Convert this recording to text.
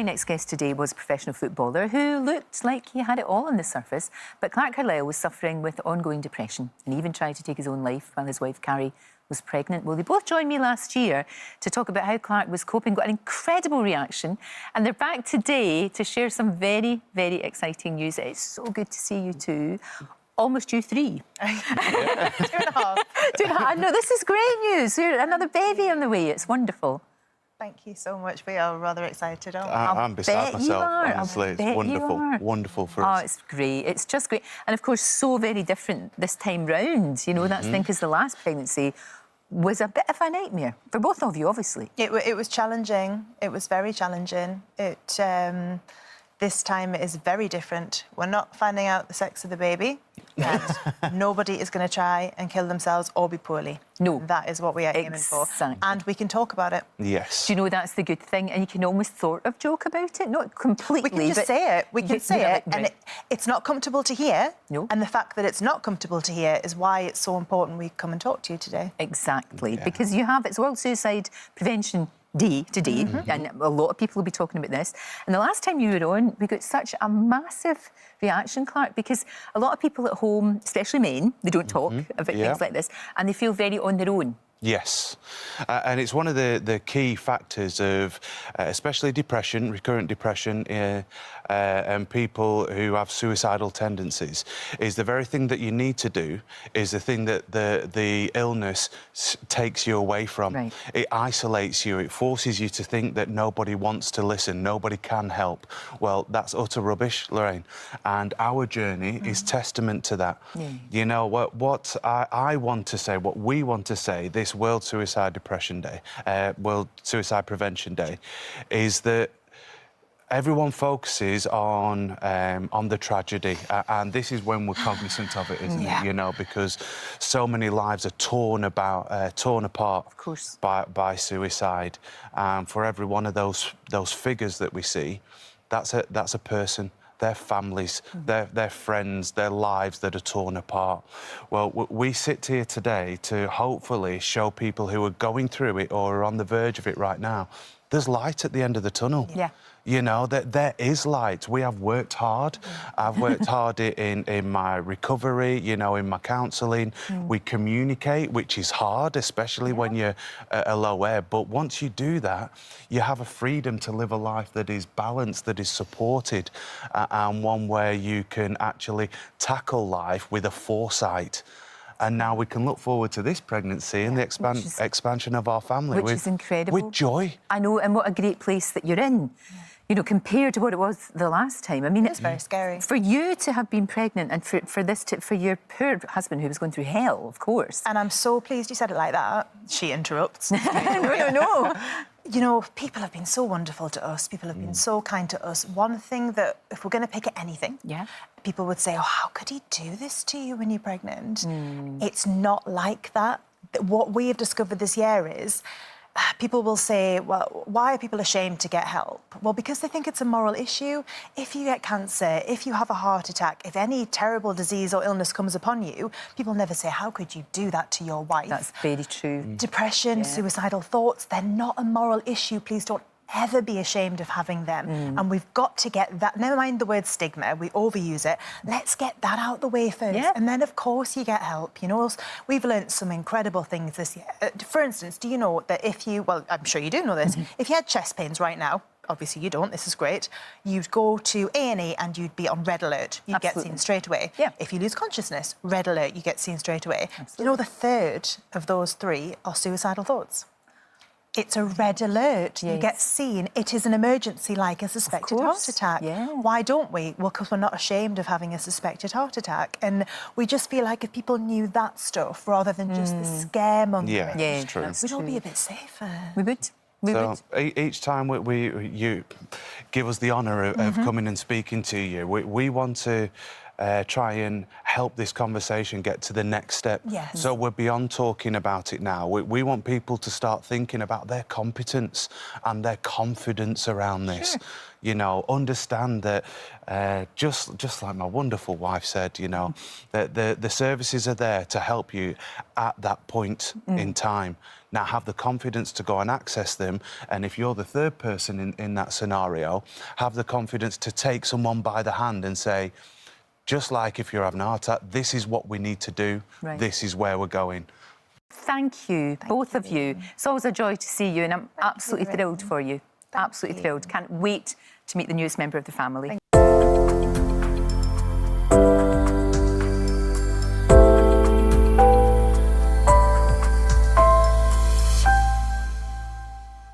My next guest today was a professional footballer who looked like he had it all on the surface, but Clarke Carlisle was suffering with ongoing depression and even tried to take his own life while his wife Carrie was pregnant. Well, they both joined me last year to talk about how Clarke was coping, got an incredible reaction, and they're back today to share some very, very exciting news. It's so good to see you two. Almost you three. 2.5. 2.5. I know, this is great news. Another baby on the way. It's wonderful. Thank you so much. We are rather excited. I'm beside myself, honestly. It's wonderful. Wonderful for us. Oh, it's great. It's just great. And, of course, so very different this time round. You know, that's the thing, because the last pregnancy was a bit of a nightmare for both of you, obviously. It was challenging. It was very challenging. This time it is very different. We're not finding out the sex of the baby. And nobody is going to try and kill themselves or be poorly. No. That is what we are aiming for. And we can talk about it. Yes. Do you know, that's the good thing? And you can almost sort of joke about it, not completely. We can just say it. We can say it. Right. And it's not comfortable to hear. No. And the fact that it's not comfortable to hear is why it's so important we come and talk to you today. Exactly. Yeah. Because you have, it's World Suicide Prevention Day today, and a lot of people will be talking about this. And the last time you were on, we got such a massive reaction, Clarke, because a lot of people at home, especially men, they don't talk about things like this, and they feel very on their own. Yes, and it's one of the key factors of especially depression, recurrent depression, and people who have suicidal tendencies, is the very thing that you need to do is the thing that the illness takes you away from. Right. It isolates you, it forces you to think that nobody wants to listen, nobody can help. Well, that's utter rubbish, Lorraine, and our journey is testament to that. Yeah. You know, what I want to say, what we want to say, this World Suicide Depression Day, World Suicide Prevention Day, is that everyone focuses on the tragedy, and this is when we're cognizant of it, isn't it? You know, because so many lives are torn apart, of course, by suicide. For every one of those figures that we see, that's a person. Their families, their friends, their lives that are torn apart. Well, we sit here today to hopefully show people who are going through it or are on the verge of it right now, there's light at the end of the tunnel. Yeah. You know, that there is light. We have worked hard. I've worked hard in my recovery, you know, in my counselling. We communicate, which is hard, especially when you're a low ebb. But once you do that, you have a freedom to live a life that is balanced, that is supported, and one where you can actually tackle life with a foresight. And now we can look forward to this pregnancy and the expansion of our family. Which is incredible. With joy. I know, and what a great place that you're in. You know, compared to what it was the last time. I mean, it's very scary. For you to have been pregnant and for your poor husband who was going through hell, of course. And I'm so pleased you said it like that. She interrupts. No. You know, people have been so wonderful to us. People have been so kind to us. One thing that, if we're going to pick at anything, people would say, oh, how could he do this to you when you're pregnant? It's not like that. What we have discovered this year is people will say, well, why are people ashamed to get help? Well, because they think it's a moral issue. If you get cancer, if you have a heart attack, if any terrible disease or illness comes upon you, people never say, how could you do that to your wife? That's very true. Depression, suicidal thoughts, they're not a moral issue. Please don't ever be ashamed of having them. And we've got to get that, never mind the word stigma, we overuse it, let's get that out the way first. And then, of course, you get help. You know, we've learnt some incredible things this year. For instance, do you know that if you, well, I'm sure you do know this, if you had chest pains right now, obviously you don't, this is great, you'd go to A&E and you'd be on red alert. You'd get seen straight away. If you lose consciousness, red alert, you get seen straight away. You know, the third of those three are suicidal thoughts. It's a red alert. You get seen. It is an emergency, like a suspected heart attack. Why don't we? Well, because we're not ashamed of having a suspected heart attack. And we just feel like if people knew that stuff rather than just the scaremongering, it's true. we'd all be a bit safer. We would. So each time you give us the honour of coming and speaking to you, we want to try and help this conversation get to the next step. Yes. So we're beyond talking about it now. We want people to start thinking about their competence and their confidence around this. Sure. You know, understand that, just like my wonderful wife said, you know, that the services are there to help you at that point in time. Now, have the confidence to go and access them, and if you're the third person in that scenario, have the confidence to take someone by the hand and say, just like if you're having a heart attack, this is what we need to do, Right. this is where we're going. Thank you, both of you. It's always a joy to see you, and I'm absolutely thrilled for you. Absolutely thrilled. Can't wait to meet the newest member of the family.